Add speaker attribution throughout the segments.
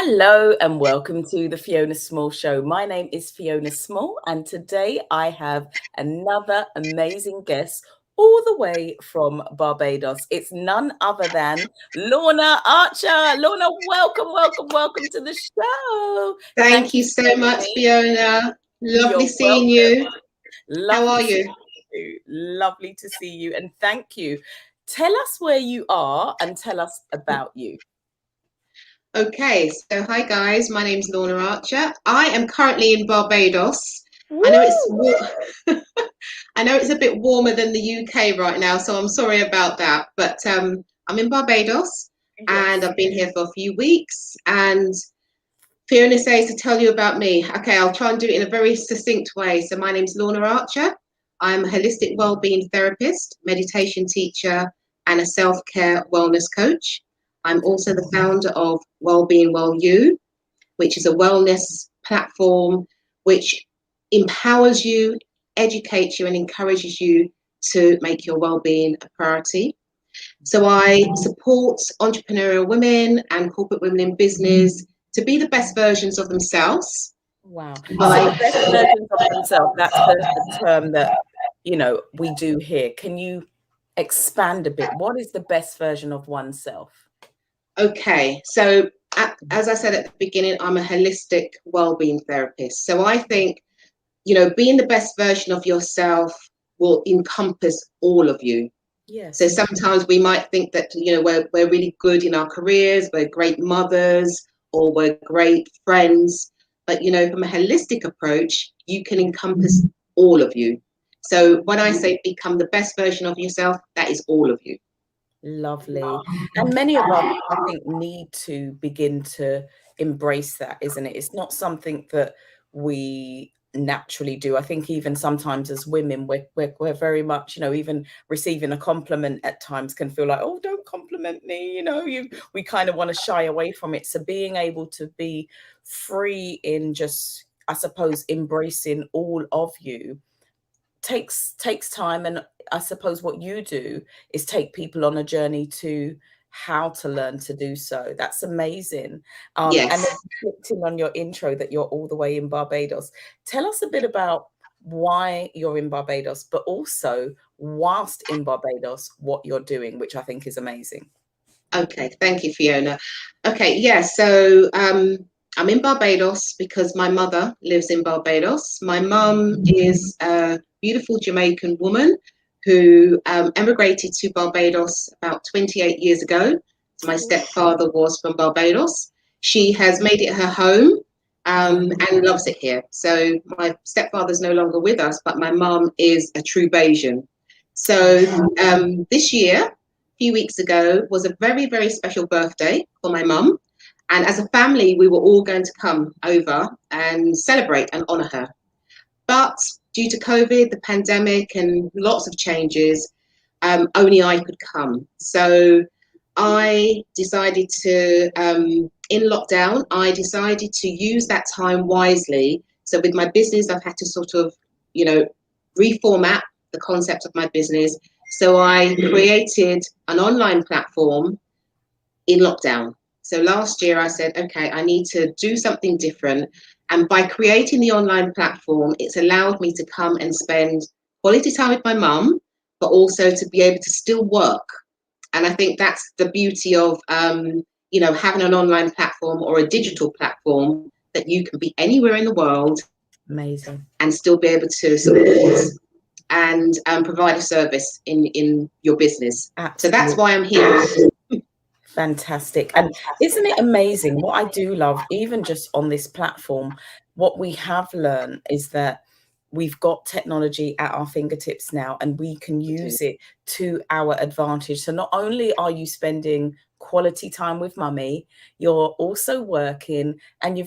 Speaker 1: Hello and welcome to the Fiona Small Show. My name is Fiona Small, and today I have another amazing guest all the way from Barbados. It's none other than Lorna Archer. Lorna, welcome to the show.
Speaker 2: Thank you so much, Fiona. Lovely
Speaker 1: You're
Speaker 2: seeing
Speaker 1: welcome.
Speaker 2: you. How
Speaker 1: Lovely
Speaker 2: are
Speaker 1: seeing
Speaker 2: you?
Speaker 1: you. Lovely to see you, and thank you. Tell us where you are and tell us about you.
Speaker 2: Okay, so hi guys, my name's Lorna Archer. I am currently in Barbados.
Speaker 1: Woo!
Speaker 2: I know I know it's a bit warmer than the UK right now, so I'm sorry about that. But I'm in Barbados and
Speaker 1: Yes.
Speaker 2: I've been here for a few weeks. And Fiona says to tell you about me. Okay, I'll try and do it in a very succinct way. So my name's Lorna Archer. I'm a holistic wellbeing therapist, meditation teacher, and a self-care wellness coach. I'm also the founder of Wellbeing Well You, which is a wellness platform which empowers you, educates you, and encourages you to make your well-being a priority. So I support entrepreneurial women and corporate women in business to be the best versions of themselves.
Speaker 1: Wow. So the best versions of themselves, that's the term that, we do here. Can you expand a bit? What is the best version of oneself?
Speaker 2: Okay, so as I said at the beginning, I'm a holistic well-being therapist. So I think, being the best version of yourself will encompass all of you.
Speaker 1: Yes.
Speaker 2: So sometimes we might think that, we're really good in our careers, we're great mothers, or we're great friends. But, from a holistic approach, you can encompass all of you. So when I say become the best version of yourself, that is all of you.
Speaker 1: Lovely. And many of us, I think, need to begin to embrace that, isn't it? It's not something that we naturally do. I think even sometimes as women, we're very much, even receiving a compliment at times can feel like, oh, don't compliment me, we kind of want to shy away from it. So being able to be free in just, I suppose, embracing all of you takes time. And I suppose what you do is take people on a journey to how to learn to do so. That's amazing. And
Speaker 2: Yes.
Speaker 1: then reflecting on your intro that you're all the way in Barbados. Tell us a bit about why you're in Barbados, but also whilst in Barbados, what you're doing, which I think is amazing.
Speaker 2: Okay, thank you, Fiona. Okay, yeah, so I'm in Barbados because my mother lives in Barbados. My mum is a beautiful Jamaican woman who emigrated to Barbados about 28 years ago. So my stepfather was from Barbados. She has made it her home and loves it here. So my stepfather's no longer with us, but my mum is a true Bayesian. So this year, few weeks ago, was a very, very special birthday for my mum. And as a family, we were all going to come over and celebrate and honour her. But due to COVID, the pandemic, and lots of changes, only I could come. So I decided to, in lockdown, I decided to use that time wisely. So with my business, I've had to sort of, reformat the concept of my business. So I created an online platform in lockdown. So last year I said, okay, I need to do something different. And by creating the online platform, it's allowed me to come and spend quality time with my mum, but also to be able to still work. And I think that's the beauty of, having an online platform or a digital platform that you can be anywhere in the world.
Speaker 1: Amazing.
Speaker 2: And still be able to support and provide a service in your business.
Speaker 1: Absolutely.
Speaker 2: So that's why I'm here.
Speaker 1: Fantastic. And isn't it amazing? What I do love, even just on this platform, what we have learned is that we've got technology at our fingertips now and we can use it to our advantage. So not only are you spending quality time with mummy, you're also working, and you're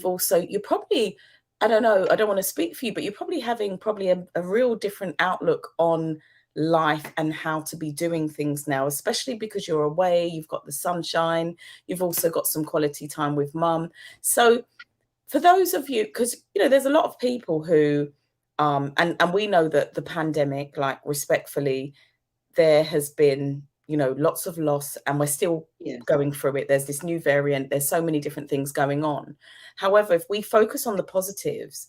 Speaker 1: probably, I don't know, I don't want to speak for you, but you're probably having a real different outlook on life and how to be doing things now, especially because you're away, you've got the sunshine, you've also got some quality time with mum. So for those of you, because there's a lot of people who and we know that the pandemic, like, respectfully, there has been lots of loss, and we're still going through it. There's this new variant. There's so many different things going on. However, if we focus on the positives,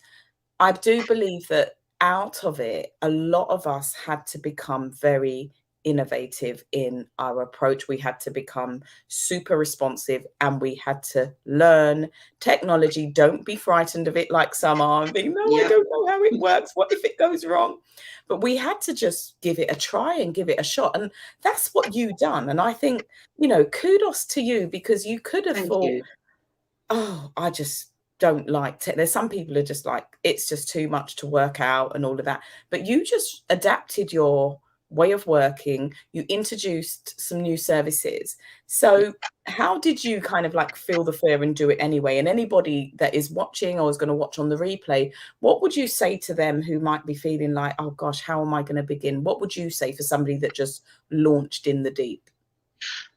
Speaker 1: I do believe that out of it, a lot of us had to become very innovative in our approach. We had to become super responsive, and we had to learn technology. Don't be frightened of it like some are and think, no, I don't know how it works. What if it goes wrong? But we had to just give it a try and give it a shot. And that's what you done. And I think, kudos to you, because you could have thought, oh, I just don't like tech. There's some people who are just like, it's just too much to work out and all of that. But you just adapted your way of working. You introduced some new services. So how did you kind of like feel the fear and do it anyway? And anybody that is watching or is going to watch on the replay, what would you say to them who might be feeling like, oh gosh, how am I going to begin? What would you say for somebody that just launched in the deep?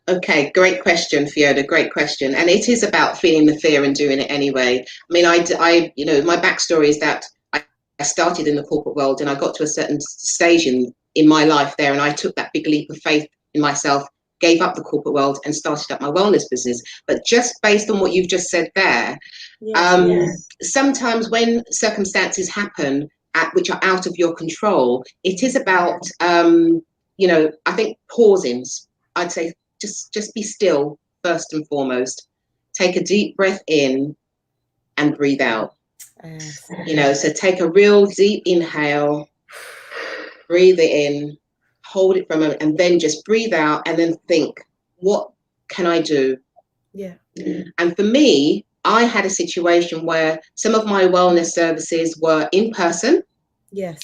Speaker 2: Okay, great question, Fiona. Great question. And it is about feeling the fear and doing it anyway. I mean, my backstory is that I started in the corporate world, and I got to a certain stage in my life there, and I took that big leap of faith in myself, gave up the corporate world, and started up my wellness business. But just based on what you've just said there, sometimes when circumstances happen which are out of your control, it is about, I think pausing. I'd say just be still first and foremost. Take a deep breath in and breathe out. So take a real deep inhale, breathe it in, hold it for a moment, and then just breathe out, and then think, what can I do? And for me, I had a situation where some of my wellness services were in person.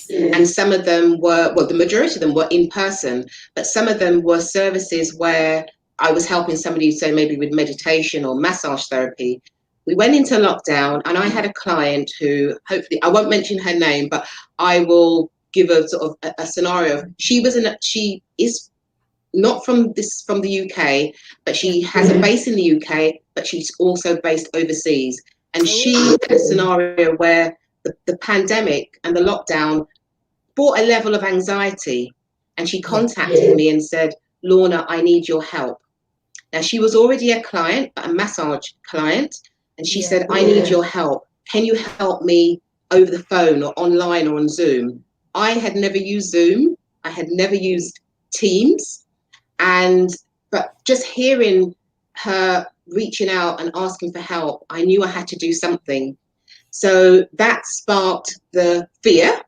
Speaker 2: And some of them were, the majority of them were in person, but some of them were services where I was helping somebody, say maybe with meditation or massage therapy. We went into lockdown, and I had a client who, hopefully, I won't mention her name, but I will give a sort of a scenario. She is not from the UK, but she has a base in the UK, but she's also based overseas. And she had a scenario where the pandemic and the lockdown brought a level of anxiety, and she contacted me and said, Lorna, I need your help. Now, she was already a client, a massage client, and she said, I need your help. Can you help me over the phone or online or on Zoom? I had never used Zoom. I had never used Teams. But just hearing her reaching out and asking for help, I knew I had to do something. So that sparked the fear,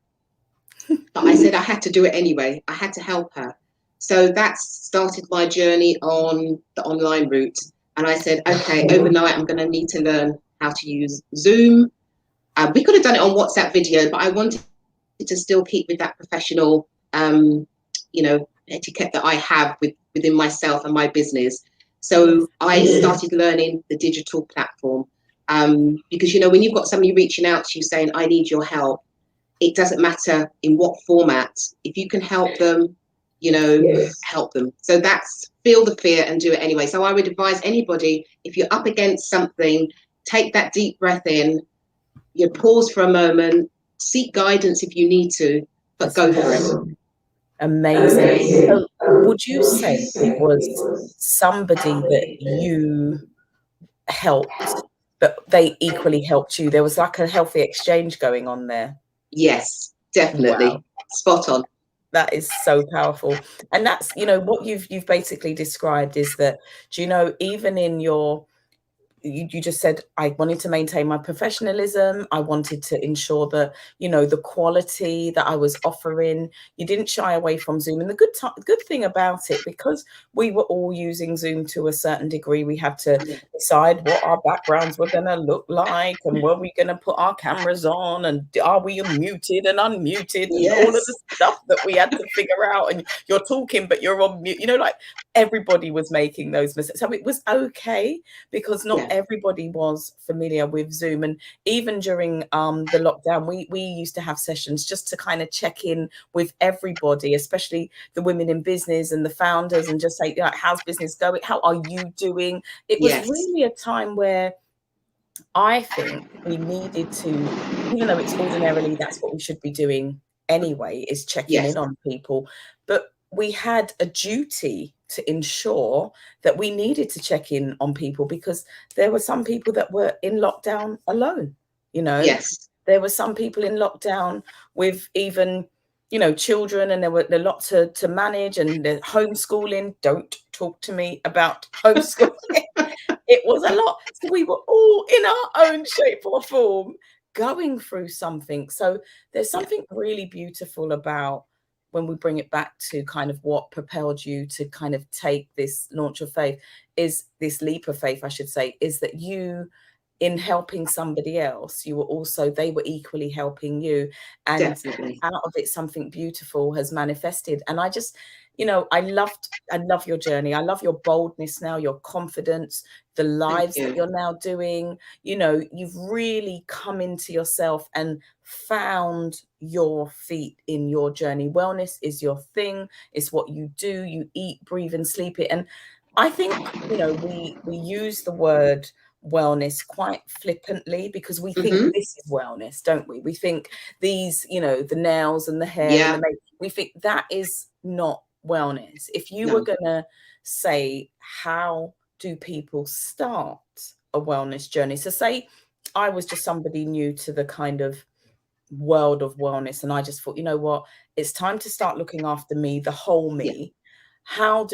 Speaker 2: but I said I had to do it anyway. I had to help her. So that started my journey on the online route. And I said, okay, overnight, I'm going to need to learn how to use Zoom. We could have done it on WhatsApp video, but I wanted to still keep with that professional, etiquette that I have within myself and my business. So I started learning the digital platform. Because, when you've got somebody reaching out to you saying, I need your help, it doesn't matter in what format. If you can help them, help them. So that's feel the fear and do it anyway. So I would advise anybody, if you're up against something, take that deep breath in, you pause for a moment, seek guidance if you need to, but go for it.
Speaker 1: Amazing. So would you say it was somebody that you helped, but they equally helped you? There was like a healthy exchange going on there.
Speaker 2: Yes, definitely. Wow. Spot on.
Speaker 1: That is so powerful. And that's, what you've basically described is that, even in your, you just said, I wanted to maintain my professionalism. I wanted to ensure that, the quality that I was offering, you didn't shy away from Zoom. And the good thing about it, because we were all using Zoom to a certain degree, we had to decide what our backgrounds were going to look like, and were we going to put our cameras on, and are we muted and unmuted, and all of the stuff that we had to figure out. And you're talking, but you're on mute, like everybody was making those mistakes. So it was okay, because not everybody was familiar with Zoom. And even during the lockdown, we used to have sessions just to kind of check in with everybody, especially the women in business and the founders, and just say, how's business going? How are you doing? It was really a time where I think we needed to, even though it's ordinarily that's what we should be doing anyway, is checking in on people. But we had a duty to ensure that we needed to check in on people, because there were some people that were in lockdown alone, you know.
Speaker 2: Yes.
Speaker 1: There were some people in lockdown with even, you know, children, and there were a lot to manage, and the homeschooling. Don't talk to me about homeschooling. It was a lot. So we were all in our own shape or form going through something. So there's something really beautiful about when we bring it back to kind of what propelled you to kind of take this launch of faith, is this leap of faith, I should say, is that you, in helping somebody else, you were also, they were equally helping you. And
Speaker 2: Definitely.
Speaker 1: out of it, something beautiful has manifested. And I just, you know, I love your journey. I love your boldness now, your confidence, the lives that you're now doing. You know, you've really come into yourself and found your feet in your journey. Wellness is your thing. It's what you do. You eat, breathe, and sleep it. And I think, you know, we use the word wellness quite flippantly, because we think this is wellness, don't we? We think these, you know, the nails and the hair and the makeup, we think that is not wellness. If you were gonna say, how do people start a wellness journey? So say I was just somebody new to the kind of world of wellness, and I just thought, you know what, it's time to start looking after me, the whole me.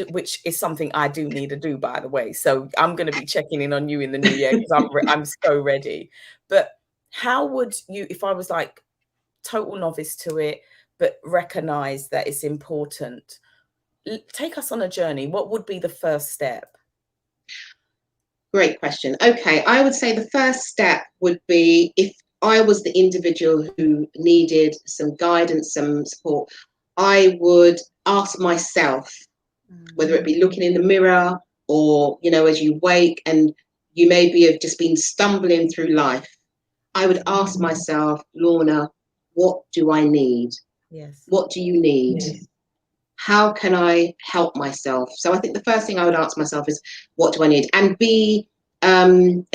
Speaker 1: Which is something I do need to do, by the way. So I'm going to be checking in on you in the new year, because I'm so ready. But how would you, if I was like total novice to it, but recognize that it's important, take us on a journey. What would be the first step?
Speaker 2: Great question. Okay, I would say the first step would be, if I was the individual who needed some guidance, some support, I would ask myself, whether it be looking in the mirror, or, you know, as you wake and you maybe have just been stumbling through life, I would ask myself, Lorna, what do I need?
Speaker 1: Yes.
Speaker 2: What do you need? Yes. How can I help myself? So I think the first thing I would ask myself is, what do I need? And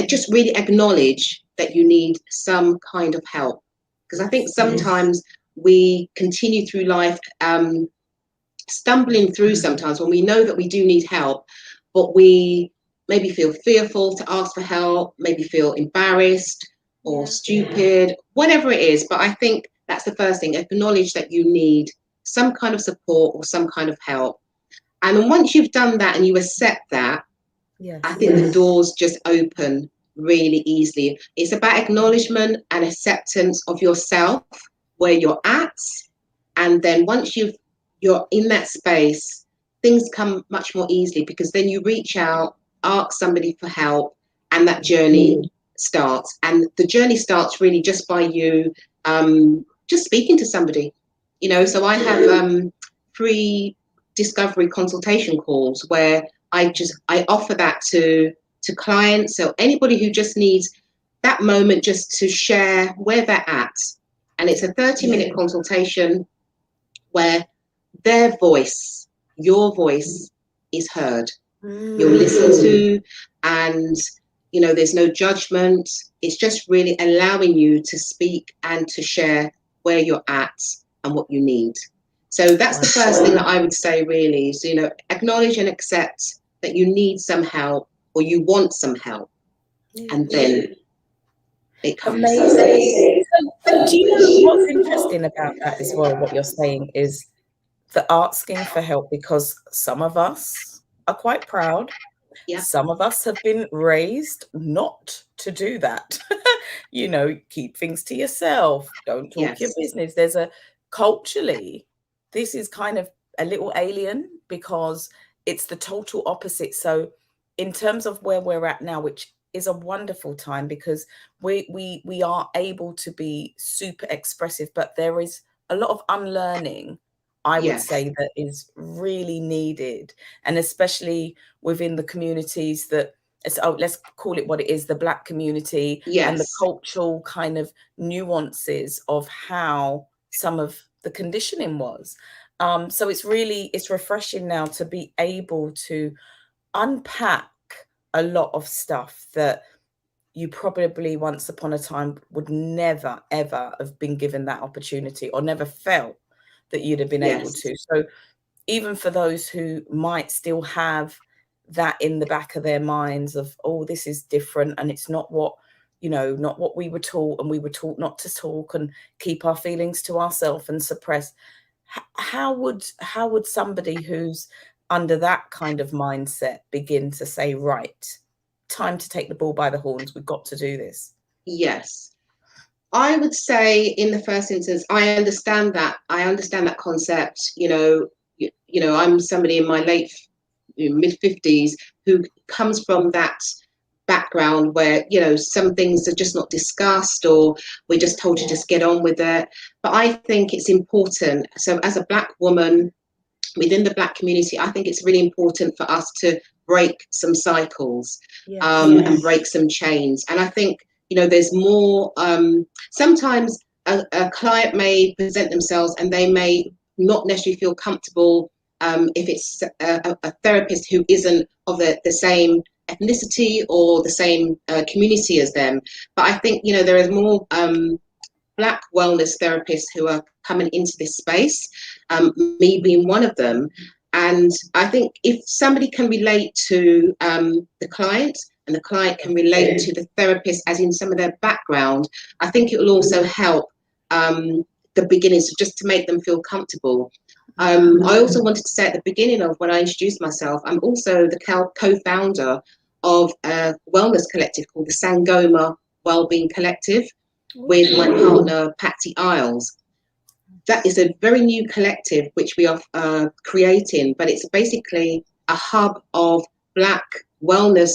Speaker 2: just really acknowledge that you need some kind of help. Because I think sometimes we continue through life stumbling through sometimes when we know that we do need help, but we maybe feel fearful to ask for help, maybe feel embarrassed or stupid, whatever it is. But I think that's the first thing. Acknowledge that you need some kind of support or some kind of help. And then once you've done that and you accept that, I think the doors just open really easily. It's about acknowledgement and acceptance of yourself, where you're at. And then once you're in that space, things come much more easily, because then you reach out, ask somebody for help, and that journey starts. And the journey starts really just by you just speaking to somebody. You know, so I have free discovery consultation calls where I offer that to clients. So anybody who just needs that moment just to share where they're at. And it's a 30-minute consultation where their voice, your voice, is heard. You're listened to, and you know, there's no judgment. It's just really allowing you to speak and to share where you're at and what you need. So that's the first thing that I would say, really, is, you know, acknowledge and accept that you need some help, or you want some help, and then it comes.
Speaker 1: Amazing. So do you know what's interesting about that as well? What you're saying is the asking for help, because some of us are quite proud.
Speaker 2: Yeah.
Speaker 1: Some of us have been raised not to do that. You know, keep things to yourself. Don't talk your business. There's culturally, this is kind of a little alien, because it's the total opposite. So in terms of where we're at now, which is a wonderful time, because we are able to be super expressive, but there is a lot of unlearning, I would say, that is really needed. And especially within the communities that, let's call it what it is, the Black community, and the cultural kind of nuances of how some of the conditioning was. So it's refreshing now to be able to unpack a lot of stuff that you probably once upon a time would never, ever have been given that opportunity, or never felt that you'd have been able to. So even for those who might still have that in the back of their minds of, oh, this is different and it's not what, not what we were taught, and we were taught not to talk and keep our feelings to ourselves and suppress. How would somebody who's under that kind of mindset begin to say, right, time to take the bull by the horns, we've got to do this?
Speaker 2: Yes. I would say in the first instance, I understand that concept. I'm somebody in my mid-50s who comes from that background where, some things are just not discussed, or we're just told to just get on with it. But I think it's important. So as a Black woman within the Black community, I think it's really important for us to break some cycles, and break some chains. And I think, there's more, sometimes a client may present themselves and they may not necessarily feel comfortable if it's a therapist who isn't of the same ethnicity or the same community as them. But I think, there is more Black wellness therapists who are coming into this space, me being one of them. And I think if somebody can relate to the client, and the client can relate to the therapist as in some of their background, I think it will also help the beginners, just to make them feel comfortable. I also wanted to say at the beginning of when I introduced myself, I'm also the co-founder of a wellness collective called the Sangoma Wellbeing Collective with my partner, Patsy Isles. That is a very new collective which we are creating, but it's basically a hub of Black wellness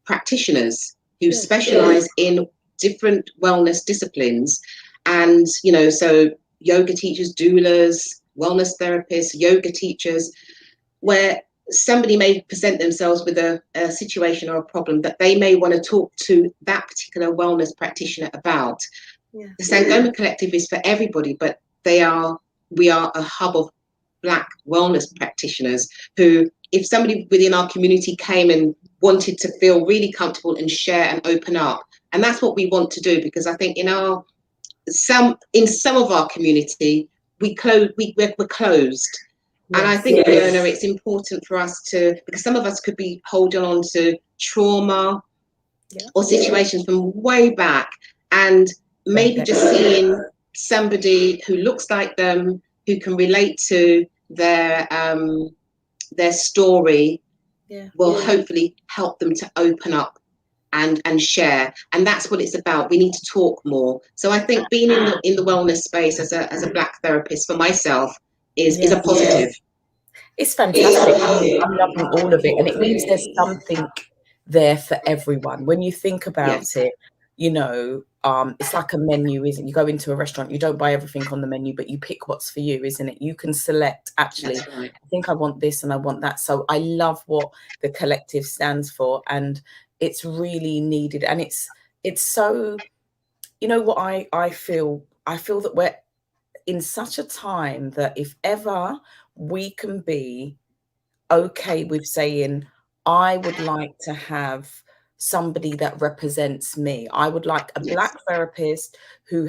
Speaker 2: practitioners who specialize in different wellness disciplines. And, so yoga teachers, doulas, wellness therapists, yoga teachers, where somebody may present themselves with a situation or a problem that they may want to talk to that particular wellness practitioner about. The Sangoma Collective is for everybody, but we are a hub of Black wellness practitioners who, if somebody within our community came and wanted to feel really comfortable and share and open up, and that's what we want to do, because I think in some of our community we're closed. And I think, Fiona, it's important for us because some of us could be holding on to trauma or situations from way back, and maybe just seeing somebody who looks like them, who can relate to their story, will hopefully help them to open up and share. And that's what it's about. We need to talk more. So I think being in the wellness space as a Black therapist for myself is a positive.
Speaker 1: It's fantastic. I'm loving all of it. And it means there's something there for everyone. When you think about it, it's like a menu, isn't it? You go into a restaurant, you don't buy everything on the menu, but you pick what's for you, isn't it? You can select, actually, I think I want this and I want that. So I love what the collective stands for, and it's really needed. And it's so, what I feel that we're in such a time that if ever we can be okay with saying, I would like to have somebody that represents me. I would like a Black therapist who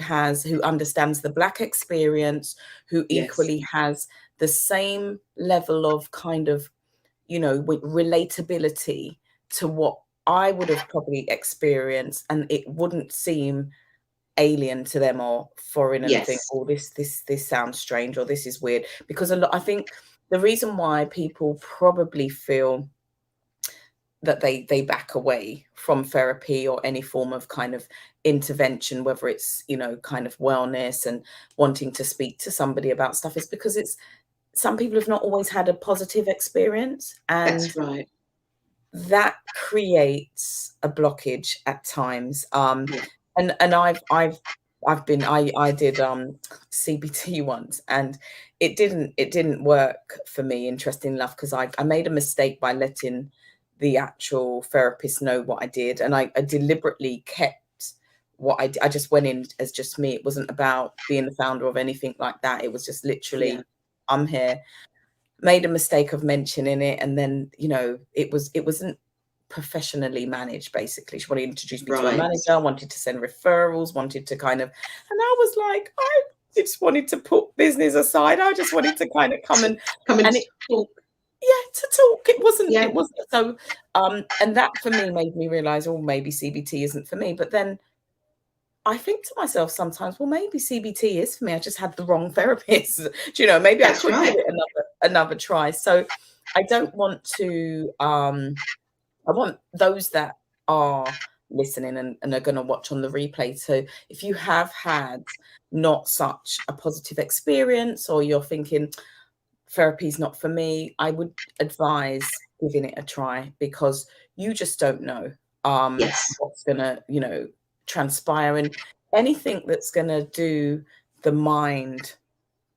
Speaker 1: understands the Black experience, who equally has the same level of kind of, relatability to what I would have probably experienced, and it wouldn't seem alien to them or foreign and think, oh, this sounds strange, or this is weird. Because I think the reason why people probably feel that they back away from therapy or any form of kind of intervention, whether it's, kind of wellness and wanting to speak to somebody about stuff, is because some people have not always had a positive experience. And
Speaker 2: that's right.
Speaker 1: That creates a blockage at times. And I did CBT once, and it didn't work for me, interesting enough, because I made a mistake by letting the actual therapist know what I did, and I deliberately kept what I did. I just went in as just me. It wasn't about being the founder of anything like that. It was just literally, I'm here. Made a mistake of mentioning it, and then it wasn't professionally managed. Basically, she wanted to introduce me to a manager, wanted to send referrals, wanted to kind of, and I was like, just wanted to put business aside. I just wanted to kind of come and
Speaker 2: talk.
Speaker 1: Yeah, to talk. It wasn't so and that for me made me realize, oh, maybe CBT isn't for me. But then I think to myself sometimes, well, maybe CBT is for me. I just had the wrong therapist. Do you know, maybe I could give it another try. So I don't want to I want those that are listening and are going to watch on the replay. So if you have had not such a positive experience, or you're thinking therapy's not for me, I would advise giving it a try, because you just don't know what's going to, transpire, and anything that's going to do the mind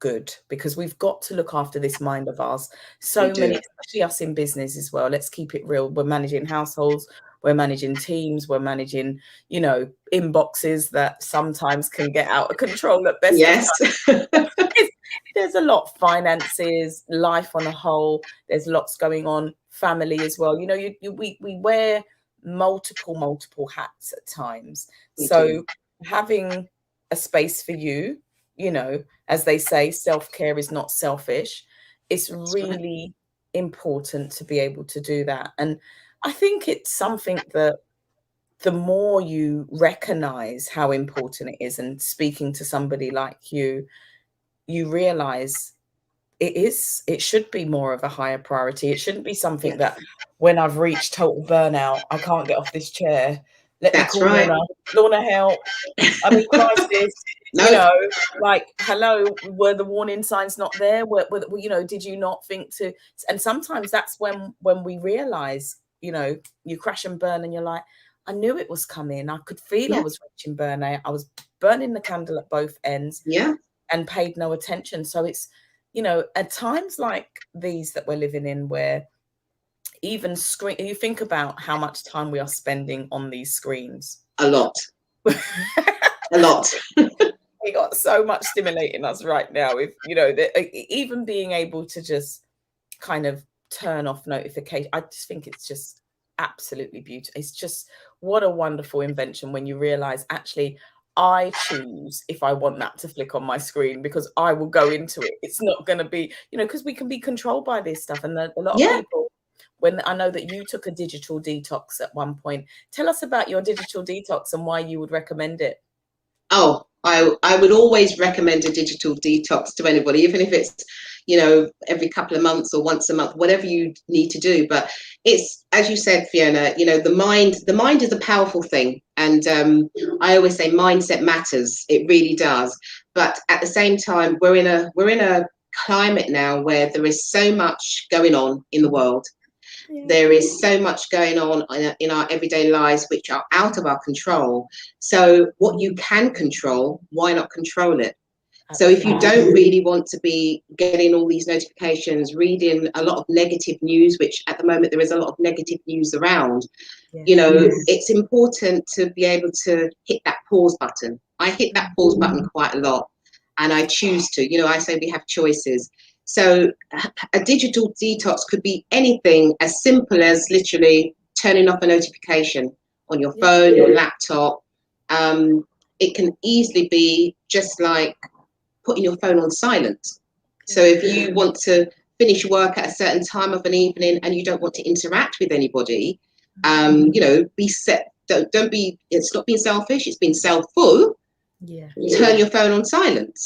Speaker 1: good, because we've got to look after this mind of ours. So many, especially us in business as well. Let's keep it real. We're managing households, we're managing teams, we're managing, inboxes that sometimes can get out of control at best.
Speaker 2: Yes.
Speaker 1: There's a lot, finances, life on a whole. There's lots going on, family as well. We wear multiple hats at times. So having a space for you, as they say, self-care is not selfish. It's really important to be able to do that. And I think it's something that the more you recognize how important it is, and speaking to somebody like you realize it should be more of a higher priority. It shouldn't be something that when I've reached total burnout, I can't get off this chair. Let me call Lorna, help. I'm in crisis. Like, hello, were the warning signs not there? Were did you not think to? And sometimes that's when we realize, you crash and burn, and you're like, I knew it was coming. I could feel I was reaching burnout. I was burning the candle at both ends.
Speaker 2: Yeah.
Speaker 1: And paid no attention. So it's, at times like these that we're living in, where even you think about how much time we are spending on these screens.
Speaker 2: A lot. A lot.
Speaker 1: We got so much stimulating us right now. If even being able to just kind of turn off notification, I just think it's just absolutely beautiful. It's just, what a wonderful invention when you realize, actually, I choose if I want that to flick on my screen, because I will go into it. It's not going to be, because we can be controlled by this stuff. And a lot of people, when I know that you took a digital detox at one point, tell us about your digital detox and why you would recommend it.
Speaker 2: Oh, I would always recommend a digital detox to anybody, even if it's, every couple of months or once a month, whatever you need to do. But it's, as you said, Fiona, the mind is a powerful thing. And I always say mindset matters. It really does. But at the same time, we're in a climate now where there is so much going on in the world. There is so much going on in our everyday lives which are out of our control. So what you can control, why not control it? So if you don't really want to be getting all these notifications, reading a lot of negative news, which at the moment there is a lot of negative news around, it's important to be able to hit that pause button. I hit that pause button quite a lot, and I choose to. I say we have choices. So a digital detox could be anything as simple as literally turning off a notification on your phone, your laptop. It can easily be just like putting your phone on silent. So if you want to finish work at a certain time of an evening and you don't want to interact with anybody, be set. Don't be. It's not being selfish. It's being self-full. Turn your phone on silent.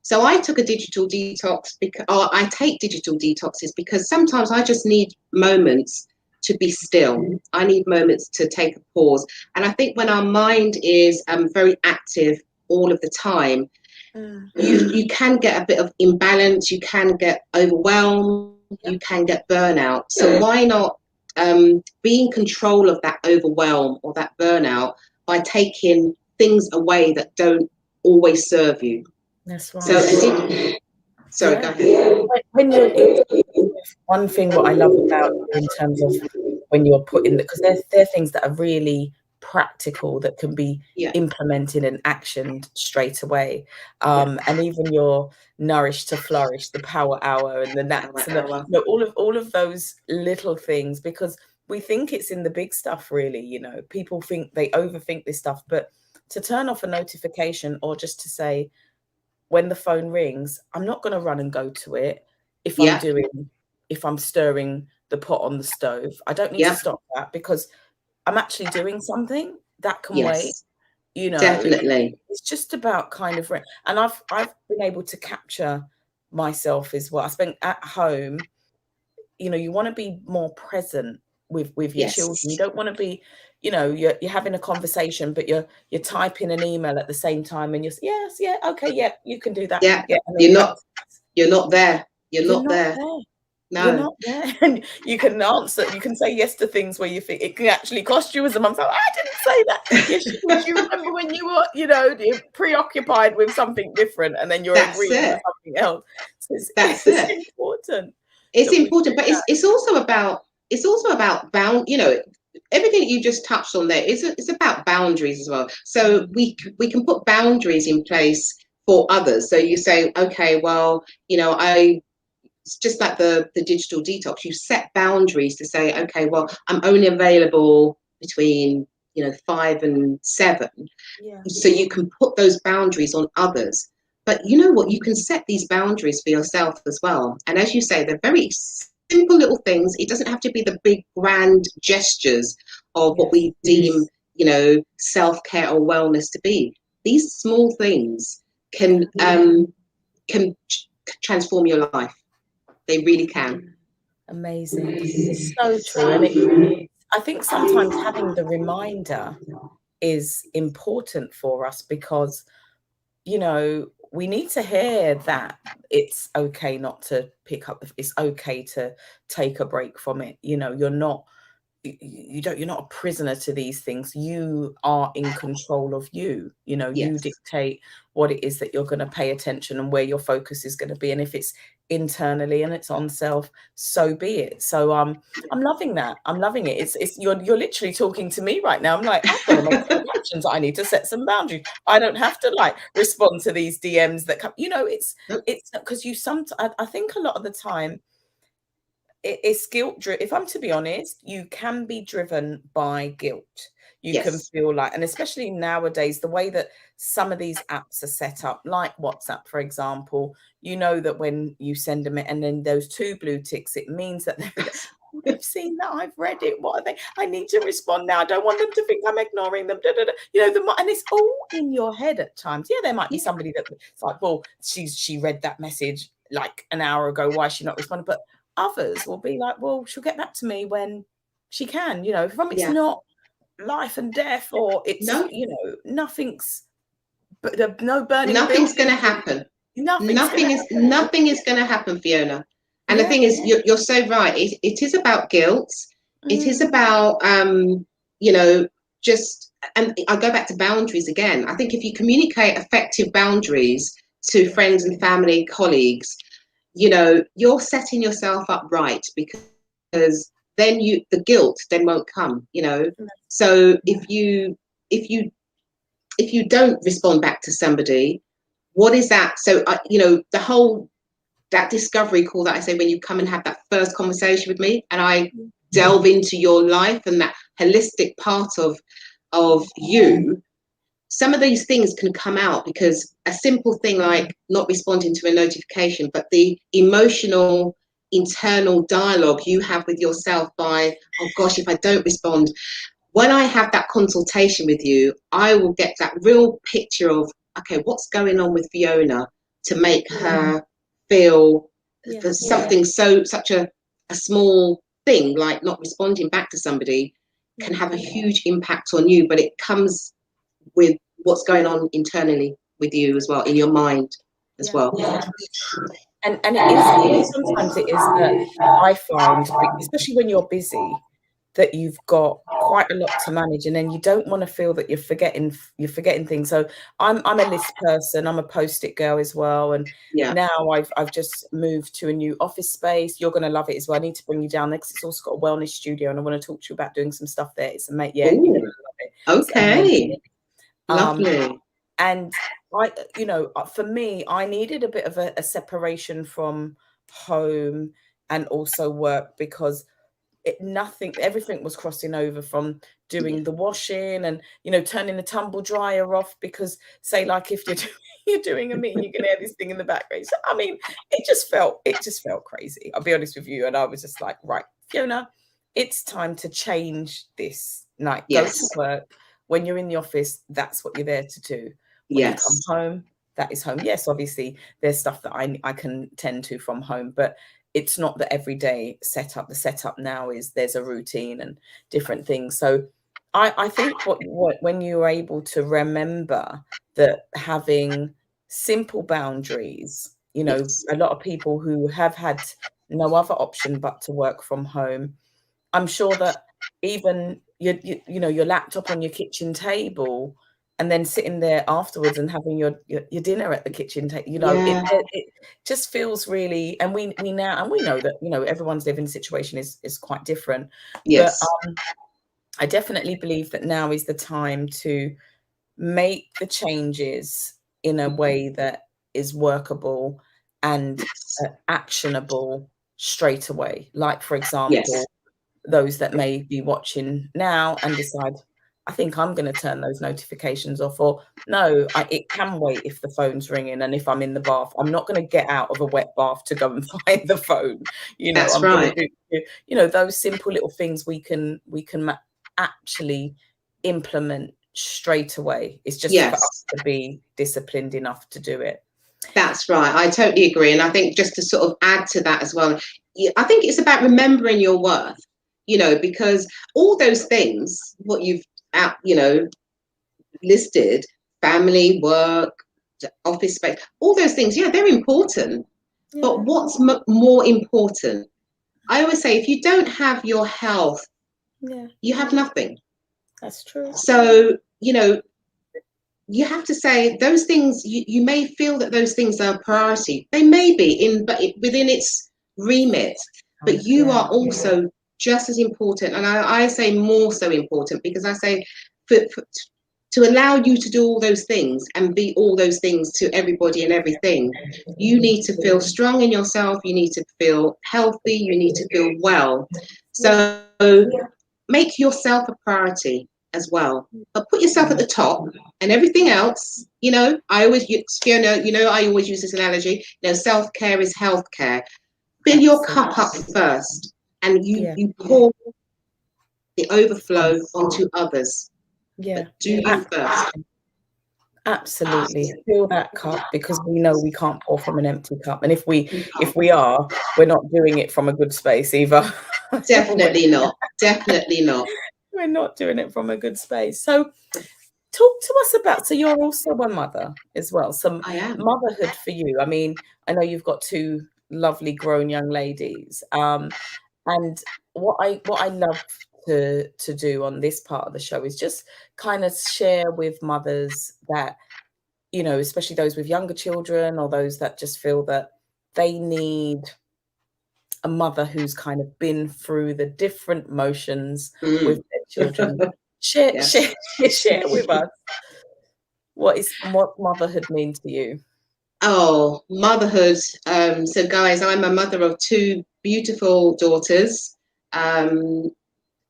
Speaker 2: So I took a digital detox or I take digital detoxes because sometimes I just need moments to be still. I need moments to take a pause. And I think when our mind is very active all of the time, you can get a bit of imbalance, you can get overwhelmed, you can get burnout. So why not be in control of that overwhelm or that burnout by taking things away that don't always serve you?
Speaker 1: That's right.
Speaker 2: Sorry, go ahead.
Speaker 1: When one thing what I love about in terms of when you're putting, because there are things that are really practical that can be implemented and actioned straight away. And even your Nourish to Flourish, the Power Hour and the naps, and all of those little things, because we think it's in the big stuff, really. People think they overthink this stuff, but to turn off a notification or just to say, when the phone rings, I'm not going to run and go to it if
Speaker 2: Yeah.
Speaker 1: if I'm stirring the pot on the stove. I don't need to stop that because I'm actually doing something that can wait. You know,
Speaker 2: definitely.
Speaker 1: it's just about kind of, and I've been able to capture myself as well. I spent at home, you know, you want to be more present with your children. You don't want to be, you know, you're having a conversation, but you're typing an email at the same time, and you're okay, you can do that.
Speaker 2: Yeah,
Speaker 1: and
Speaker 2: you're not there. You're
Speaker 1: you're
Speaker 2: not
Speaker 1: not
Speaker 2: there.
Speaker 1: there.
Speaker 2: No.
Speaker 1: You're not there. And you can answer, you can say yes to things where you think it can actually cost you as a mum. So I didn't say that. Yes, you did. You remember when you were, you know, preoccupied with something different and then you're
Speaker 2: That's
Speaker 1: agreeing
Speaker 2: it.
Speaker 1: with something else. So
Speaker 2: That's
Speaker 1: it's
Speaker 2: it.
Speaker 1: important.
Speaker 2: It's important, but it's also about you know, everything that you just touched on there is it's about boundaries as well. So we can put boundaries in place for others. So you say, okay, well, you know, it's just like the digital detox. You set boundaries to say, okay, well, I'm only available between, you know, 5 and 7.
Speaker 1: Yeah.
Speaker 2: So you can put those boundaries on others. But you know what? You can set these boundaries for yourself as well. And as you say, they're very simple little things. It doesn't have to be the big grand gestures of what we deem, you know, self-care or wellness to be. These small things can transform your life. They really can.
Speaker 1: Amazing. It's so true. And I think sometimes having the reminder is important for us because, you know, we need to hear that it's okay not to pick up, it's okay to take a break from it. You know, you're not a prisoner to these things. You are in control of you. You know, you dictate what it is that you're going to pay attention and where your focus is going to be. And if it's internally and it's on self, so be it. So I'm loving that. I'm loving it. It's you're literally talking to me right now. I'm like, I've got to make some actions. I need to set some boundaries. I don't have to like respond to these DMs that come, you know, it's because I think a lot of the time it's guilt driven. If I'm to be honest, you can be driven by guilt. You can feel like, and especially nowadays, the way that some of these apps are set up, like WhatsApp, for example, you know that when you send them it and then those 2 blue ticks, it means that they've seen that, I've read it. What are they? I need to respond now. I don't want them to think I'm ignoring them. Da, da, da. You know, and it's all in your head at times. Yeah, there might be somebody that's like, well, she read that message like an hour ago. Why is she not responding? But others will be like, well, she'll get back to me when she can, you know, it's not life and death, or it's, you know, nothing's, but no burning
Speaker 2: nothing's going to happen. Nothing is going to happen, Fiona. And the thing is, you're so right. It is about guilt. It is about, you know, just, and I go back to boundaries again. I think if you communicate effective boundaries to friends and family, colleagues, you know, you're setting yourself up right, because then the guilt then won't come, you know. So if you don't respond back to somebody, what is that? So you know, that discovery call that I say, when you come and have that first conversation with me and I delve into your life and that holistic part of you, some of these things can come out because a simple thing like not responding to a notification, but the emotional internal dialogue you have with yourself by, oh gosh, if I don't respond, when I have that consultation with you, I will get that real picture of, okay, what's going on with Fiona to make her feel something such a small thing like not responding back to somebody can have a huge impact on you, but it comes with what's going on internally with you as well, in your mind as well.
Speaker 1: And it is, sometimes it is that I find, especially when you're busy, that you've got quite a lot to manage, and then you don't want to feel that you're forgetting things. So I'm a list person, I'm a post-it girl as well, and now I've just moved to a new office space. You're going to love it as well. I need to bring you down there because it's also got a wellness studio, and I want to talk to you about doing some stuff there. It's amazing. Yeah, you're going to love it.
Speaker 2: Okay, lovely.
Speaker 1: And I, you know, for me, I needed a bit of a separation from home and also work, because nothing, everything was crossing over, from doing the washing and, you know, turning the tumble dryer off, because say like if you're doing a meeting, you can hear this thing in the background. So, I mean, it just felt crazy. I'll be honest with you. And I was just like, right, Fiona, it's time to change this. Like, go to work. When you're in the office, that's what you're there to do. When you come home, that is home. Yes, obviously there's stuff that I can tend to from home, but it's not the everyday setup. The setup now is there's a routine and different things. So I think when you're able to remember that having simple boundaries, you know, a lot of people who have had no other option but to work from home, I'm sure that even your laptop on your kitchen table, and then sitting there afterwards and having your dinner at the kitchen table, you know, it just feels really, and we now, and we know that, you know, everyone's living situation is quite different. But I definitely believe that now is the time to make the changes in a way that is workable and actionable straight away. Like, for example, those that may be watching now and decide, I think I'm going to turn those notifications off, or no, it can wait if the phone's ringing, and if I'm in the bath, I'm not going to get out of a wet bath to go and find the phone. You know, I'm going to do, you know, those simple little things we can actually implement straight away. It's just for us to be disciplined enough to do it.
Speaker 2: That's right. I totally agree. And I think just to sort of add to that as well, I think it's about remembering your worth, you know, because all those things, what you've, you know, listed, family, work, office space, all those things, they're important. But what's more important? I always say, if you don't have your health, you have nothing.
Speaker 1: That's true.
Speaker 2: So, you know, you have to say those things, you may feel that those things are a priority. They may be within its remit, but you are also just as important. And I say more so important, because I say to allow you to do all those things and be all those things to everybody and everything, you need to feel strong in yourself. You need to feel healthy. You need to feel well. So make yourself a priority as well, but put yourself at the top, and everything else, you know, I always use, Fiona, you know, I always use this analogy, you know, self-care is healthcare. Fill your cup up first, and you pour the overflow onto others. But do you first.
Speaker 1: Absolutely. Fill that cup, because we know we can't pour from an empty cup. And if we are, we're not doing it from a good space either.
Speaker 2: Definitely not. Definitely not.
Speaker 1: We're not doing it from a good space. So talk to us about, so you're also a mother as well. So motherhood for you. I mean, I know you've got two lovely grown young ladies. And what I love to do on this part of the show is just kind of share with mothers that, you know, especially those with younger children, or those that just feel that they need a mother who's kind of been through the different motions with their children. Share with us what motherhood means to you.
Speaker 2: Oh, motherhood. So guys, I'm a mother of two beautiful daughters,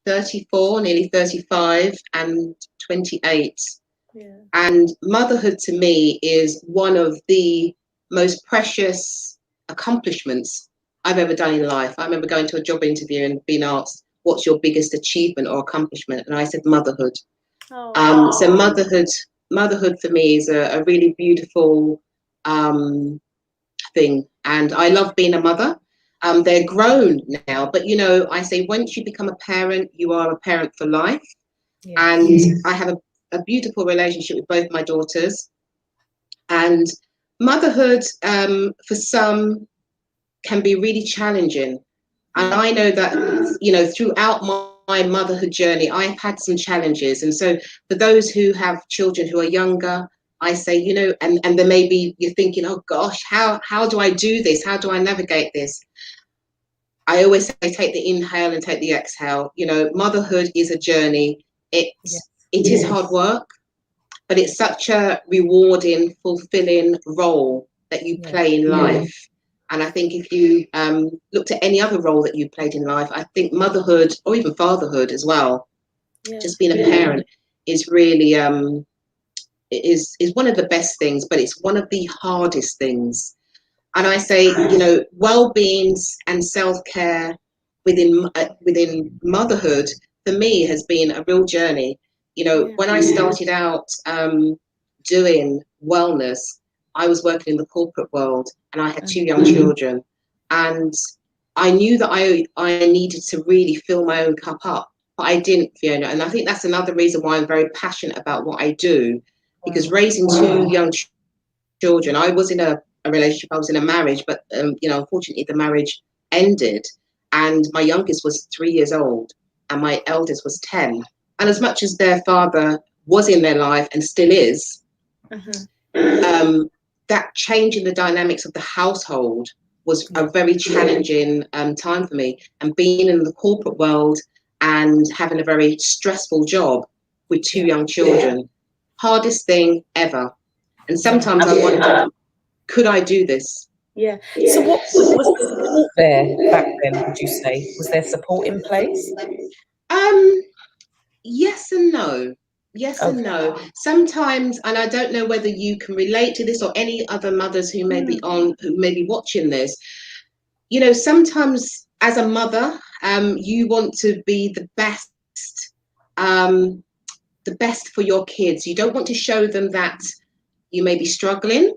Speaker 2: 34, nearly 35, and 28. And motherhood to me is one of the most precious accomplishments I've ever done in life. I remember going to a job interview and being asked, what's your biggest achievement or accomplishment? And I said, motherhood. So motherhood for me is a really beautiful thing. And I love being a mother. They're grown now, but, you know, I say once you become a parent, you are a parent for life. And I have a beautiful relationship with both my daughters. And motherhood, for some, can be really challenging. And I know that, you know, throughout my motherhood journey, I've had some challenges. And so for those who have children who are younger, I say, you know, and then maybe you're thinking, oh gosh, how do I do this? How do I navigate this? I always say, take the inhale and take the exhale. You know, motherhood is a journey. It is hard work, but it's such a rewarding, fulfilling role that you play in life. And I think if you looked at any other role that you played in life, I think motherhood or even fatherhood as well, just being a parent is really is one of the best things, but it's one of the hardest things. And I say, well-being and self-care within motherhood for me has been a real journey. When I started out doing wellness, I was working in the corporate world, and I had 2 young children, and I knew that I needed to really fill my own cup up, but I didn't, Fiona. And I think that's another reason why I'm very passionate about what I do, because raising 2 young children, I was in a relationship, I was in a marriage, but unfortunately the marriage ended, and my youngest was 3 years old and my eldest was 10. And as much as their father was in their life and still is, that change in the dynamics of the household was a very challenging time for me. And being in the corporate world and having a very stressful job with 2 young children, hardest thing ever. And sometimes I wonder, could I do this?
Speaker 1: Yeah. So what was the support there back then, would you say? Was there support in place?
Speaker 2: Yes and no. Yes and no. Sometimes, and I don't know whether you can relate to this or any other mothers who may be watching this. Sometimes as a mother, you want to be the best for your kids. You don't want to show them that you may be struggling.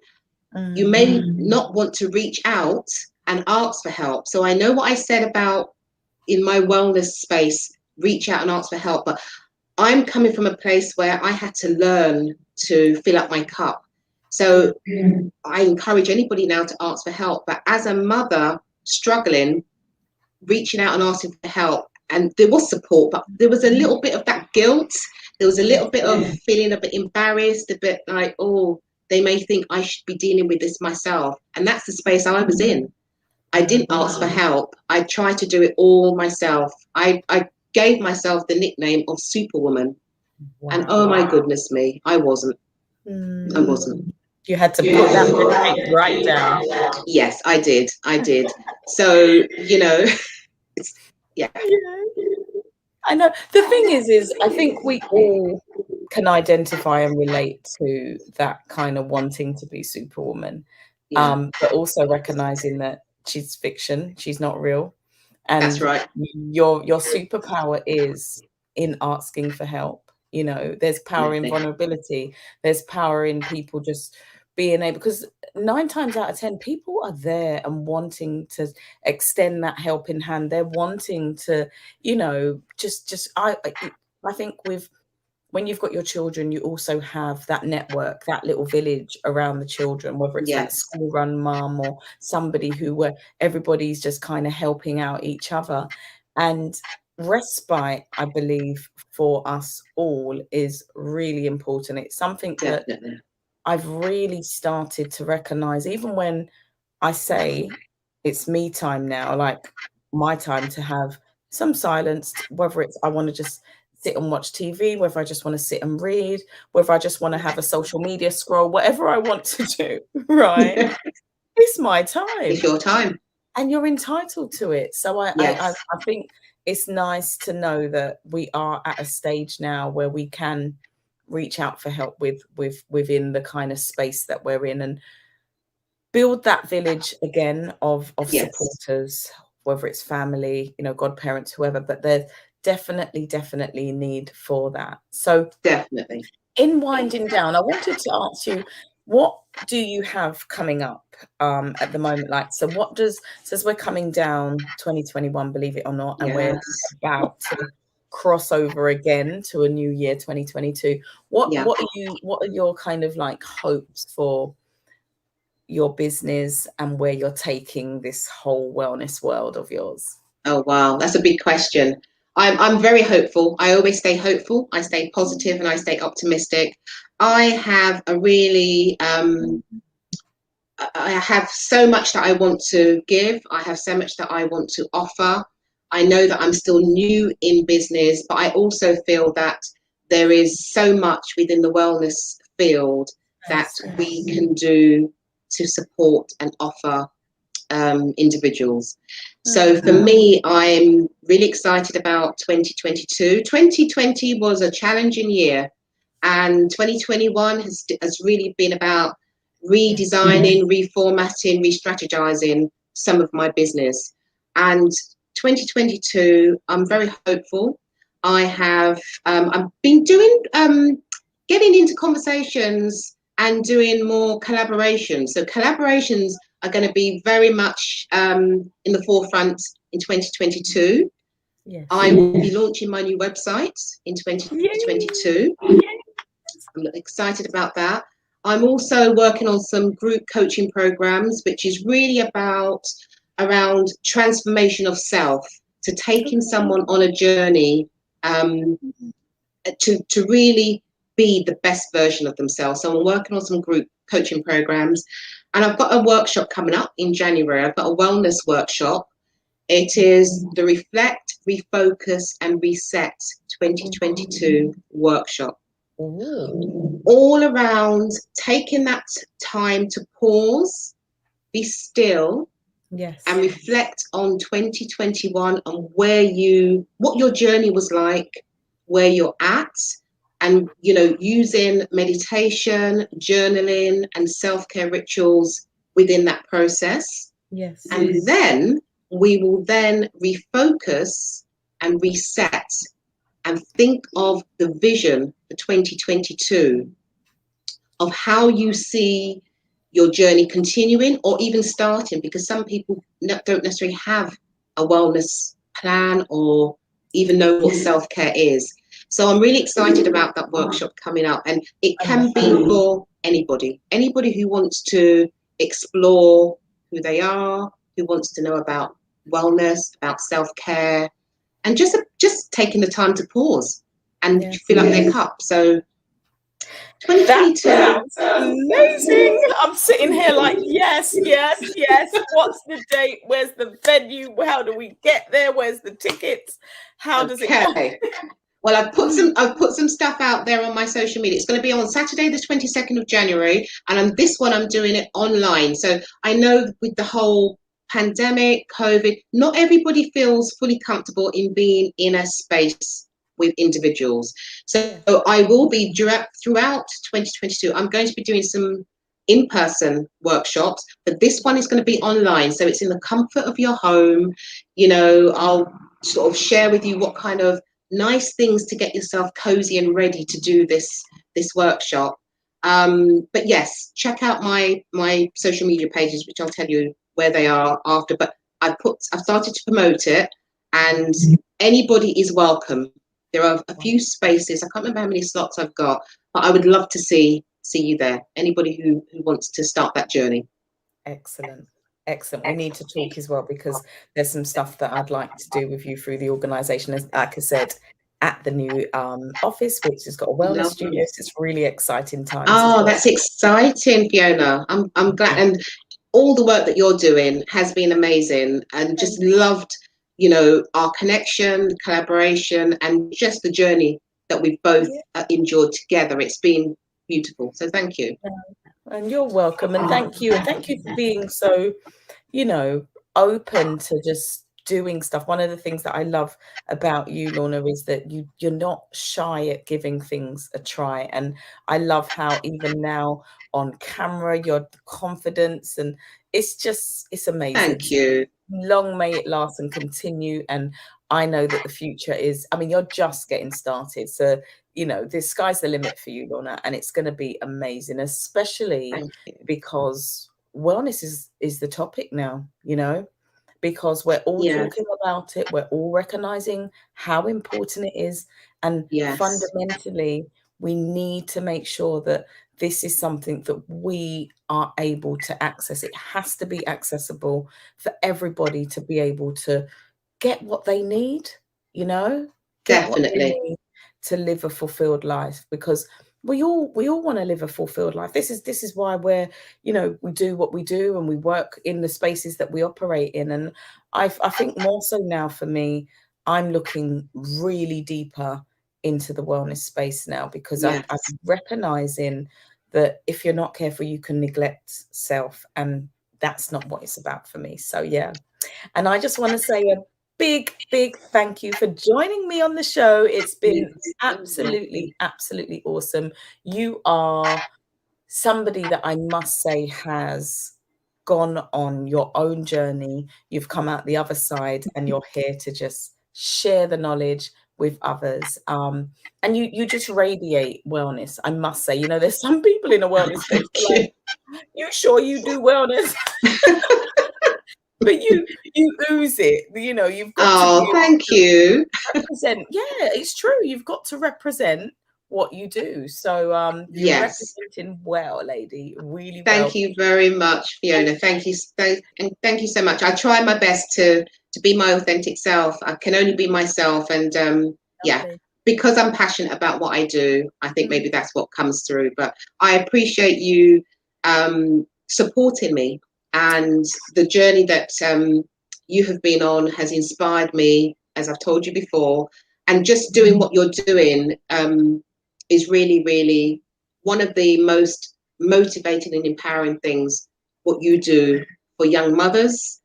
Speaker 2: You may not want to reach out and ask for help. So I know what I said about in my wellness space, reach out and ask for help, but I'm coming from a place where I had to learn to fill up my cup. So I encourage anybody now to ask for help. But as a mother struggling, reaching out and asking for help, and there was support, but there was a little bit of that guilt. There was a little bit of feeling a bit embarrassed, a bit like, oh, they may think I should be dealing with this myself. And that's the space I was in. I didn't ask for help. I tried to do it all myself. I gave myself the nickname of Superwoman. Wow. And oh my goodness me, I wasn't. I wasn't.
Speaker 1: You had to put that right down.
Speaker 2: Yes, I did. So, yeah.
Speaker 1: I know. The thing is I think we all can identify and relate to that kind of wanting to be Superwoman, but also recognizing that she's fiction, she's not real. And
Speaker 2: that's right.
Speaker 1: Your superpower is in asking for help. There's power in vulnerability. There's power in people just being able, because 9 times out of 10 people are there and wanting to extend that helping hand. They're wanting to, I think when you've got your children, you also have that network, that little village around the children, whether it's that school run mum or somebody where everybody's just kind of helping out each other. And respite, I believe, for us all is really important. It's something that I've really started to recognize, even when I say it's me time now, like my time to have some silence, whether it's I want to just sit and watch TV, whether I just want to sit and read, whether I just want to have a social media scroll, whatever I want to do, right? It's my time.
Speaker 2: It's your time.
Speaker 1: And you're entitled to it. So I think it's nice to know that we are at a stage now where we can reach out for help within the kind of space that we're in and build that village again of supporters, whether it's family, godparents, whoever, but there's definitely need for that. So
Speaker 2: definitely,
Speaker 1: in winding down, I wanted to ask you, what do you have coming up at the moment? So as we're coming down 2021, believe it or not, and we're about to cross over again to a new year, 2022. What are your kind of hopes for your business and where you're taking this whole wellness world of yours?
Speaker 2: Oh wow, that's a big question. I'm very hopeful. I always stay hopeful. I stay positive and I stay optimistic. I have a really I have so much that I want to give. I have so much that I want to offer. I know that I'm still new in business, but I also feel that there is so much within the wellness field that we can do to support and offer individuals. So for me, I'm really excited about 2022. 2020 was a challenging year, and 2021 has really been about redesigning, reformatting, re-strategizing some of my business. And 2022, I'm very hopeful. I've been doing getting into conversations and doing more collaborations. So collaborations are going to be very much in the forefront in 2022.
Speaker 1: Yes.
Speaker 2: I will be launching my new website in 2022. I'm excited about that. I'm also working on some group coaching programs, which is really about around transformation of self, to taking someone on a journey to really be the best version of themselves. So I'm working on some group coaching programs, and I've got a workshop coming up in January. I've got a wellness workshop. It is the Reflect, Refocus and Reset 2022 workshop.
Speaker 1: Ooh.
Speaker 2: All around taking that time to pause, be still,
Speaker 1: Yes.
Speaker 2: and reflect on 2021 and what your journey was like, where you're at, and using meditation, journaling and self-care rituals within that process.
Speaker 1: Yes.
Speaker 2: And then we will then refocus and reset and think of the vision for 2022 of how you see your journey continuing or even starting, because some people don't necessarily have a wellness plan or even know what self-care is. So I'm really excited about that workshop coming up, and it can be for anybody who wants to explore who they are, who wants to know about wellness, about self-care, and just taking the time to pause and fill up their cup. So 2022.
Speaker 1: That sounds amazing. I'm sitting here like, yes. What's the date? Where's the venue? How do we get there? Where's the tickets? How does it?
Speaker 2: Well, I've put some stuff out there on my social media. It's going to be on Saturday, the 22nd of January, and on this one, I'm doing it online. So I know with the whole pandemic, COVID, not everybody feels fully comfortable in being in a space with individuals. So I will be throughout 2022. I'm going to be doing some in-person workshops, but this one is going to be online. So it's in the comfort of your home. I'll sort of share with you what kind of nice things to get yourself cozy and ready to do this workshop. But yes, check out my social media pages, which I'll tell you where they are after. But I've started to promote it, and anybody is welcome. There are a few spaces. I can't remember how many slots I've got, but I would love to see you there. Anybody who wants to start that journey.
Speaker 1: Excellent. We need to talk as well, because there's some stuff that I'd like to do with you through the organisation. As like I said, at the new office, which has got a wellness studio. So it's really exciting times.
Speaker 2: Oh, that's exciting, Fiona. I'm glad, and all the work that you're doing has been amazing, and just loved, our connection, collaboration, and just the journey that we've both enjoyed together. It's been beautiful. So thank you.
Speaker 1: And you're welcome. And thank you. And thank you for being so, open to just doing stuff. One of the things that I love about you, Lorna, is that you're not shy at giving things a try. And I love how even now on camera, your confidence, and it's amazing.
Speaker 2: Thank you.
Speaker 1: Long may it last and continue. And I know that the future is, you're just getting started. So, the sky's the limit for you, Lorna, and it's going to be amazing, especially because wellness is the topic now, because we're all talking about it. We're all recognizing how important it is. And fundamentally, we need to make sure that this is something that we are able to access. It has to be accessible for everybody to be able to get what they need,
Speaker 2: Definitely.
Speaker 1: To live a fulfilled life, because we all want to live a fulfilled life. This is why we're, we do what we do, and we work in the spaces that we operate in. And I think more so now for me, I'm looking really deeper into the wellness space now, because I'm recognizing that if you're not careful, you can neglect self. And that's not what it's about for me. So yeah. And I just want to say a big thank you for joining me on the show. It's been absolutely awesome. You are somebody that I must say has gone on your own journey. You've come out the other side and you're here to just share the knowledge with others. And you just radiate wellness, I must say. You know, there's some people in a wellness space like, you sure you do wellness? But you ooze it, you know, you've got to
Speaker 2: thank you.
Speaker 1: represent. Yeah, it's true. You've got to represent what you do. So you're representing well, lady, really well.
Speaker 2: Thank you very much, Fiona. Thank you so much. I try my best to be my authentic self. I can only be myself, and because I'm passionate about what I do, I think maybe that's what comes through. But I appreciate you supporting me, and the journey that you have been on has inspired me, as I've told you before. And just doing what you're doing is really, really one of the most motivating and empowering things, what you do for young mothers,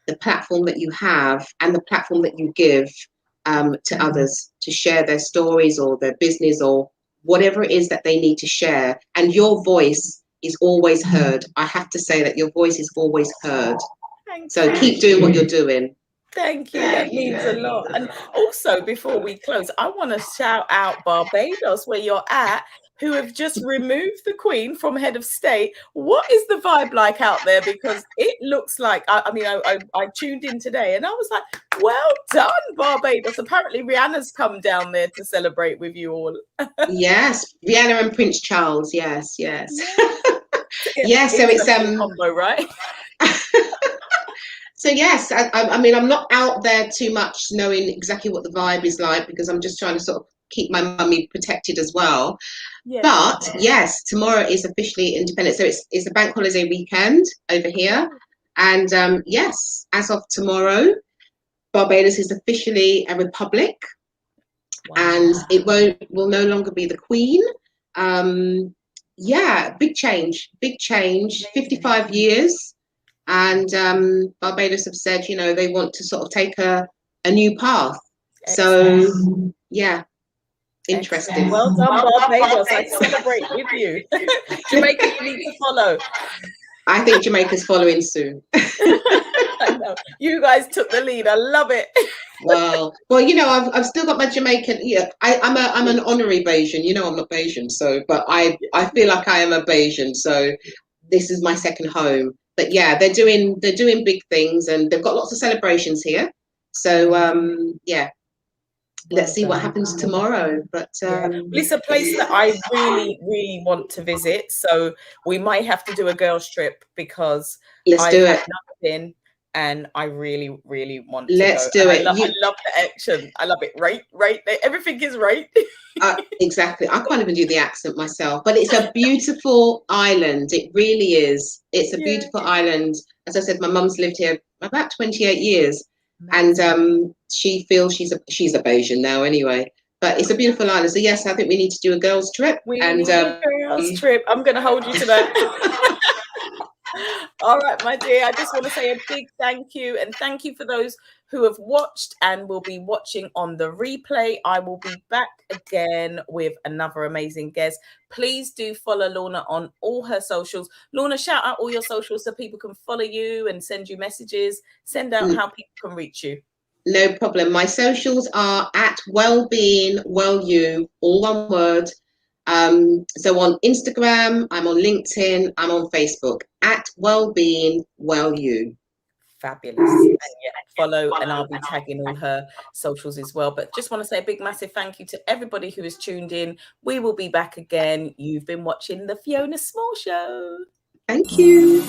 Speaker 2: the platform that you have, and the platform that you give to others to share their stories or their business or whatever it is that they need to share. And your voice is always heard. I have to say that your voice is always heard. So keep doing what you're doing.
Speaker 1: Thank you. That means a lot. And also, before we close, I want to shout out Barbados, where you're at, who have just removed the Queen from head of state. What is the vibe like out there? Because it looks like, I tuned in today and I was like, well done, Barbados. Apparently Rihanna's come down there to celebrate with you all.
Speaker 2: Yes, Rihanna and Prince Charles. Yes. Yes, so it's
Speaker 1: combo, right?
Speaker 2: So yes, I mean, I'm not out there too much knowing exactly what the vibe is like, because I'm just trying to sort of keep my mummy protected as well. Yeah. But yes, tomorrow is officially Independence. So it's a bank holiday weekend over here. And yes, as of tomorrow, Barbados is officially a republic. Wow. And it will no longer be the Queen. Big change, 55 years. And Barbados have said, you know, they want to sort of take a new path. Excellent. So, yeah, interesting.
Speaker 1: Excellent. Well done, Barbados. I celebrate with you. Jamaica, you need to follow.
Speaker 2: I think Jamaica's following soon.
Speaker 1: I know. You guys took the lead. I love it.
Speaker 2: Well, you know, I've still got my Jamaican. Yeah, I'm an honorary Bajan. You know, I'm not Bajan, so but I feel like I am a Bajan. So this is my second home. But yeah, they're doing big things, and they've got lots of celebrations here. So let's see what happens tomorrow. But
Speaker 1: it's a place that I really want to visit. So we might have to do a girls' trip, because
Speaker 2: I've never
Speaker 1: been, and I really want to
Speaker 2: Let's
Speaker 1: go.
Speaker 2: do it.
Speaker 1: I love the action. I love it. Right. Everything is right.
Speaker 2: Exactly. I can't even do the accent myself, but it's a beautiful island. It really is. It's a beautiful island. As I said, my mum's lived here about 28 years, and she feels she's a Bajan now anyway. But it's a beautiful island. So yes, I think we need to do a girls' trip.
Speaker 1: We need a girls' trip. I'm going to hold you to that. All right, my dear, I just want to say a big thank you, and thank you for those who have watched and will be watching on the replay. I will be back again with another amazing guest. Please do follow Lorna on all her socials. Lorna, shout out all your socials so people can follow you and send you messages. Send out how people can reach you.
Speaker 2: No problem. My socials are at Wellbeing, you, all one word. So on Instagram, I'm on LinkedIn, I'm on Facebook, at Wellbeing, you.
Speaker 1: Fabulous. And follow, and I'll be tagging all her socials as well. But just want to say a big massive thank you to everybody who has tuned in. We will be back again. You've been watching the Fiona Small Show.
Speaker 2: Thank you.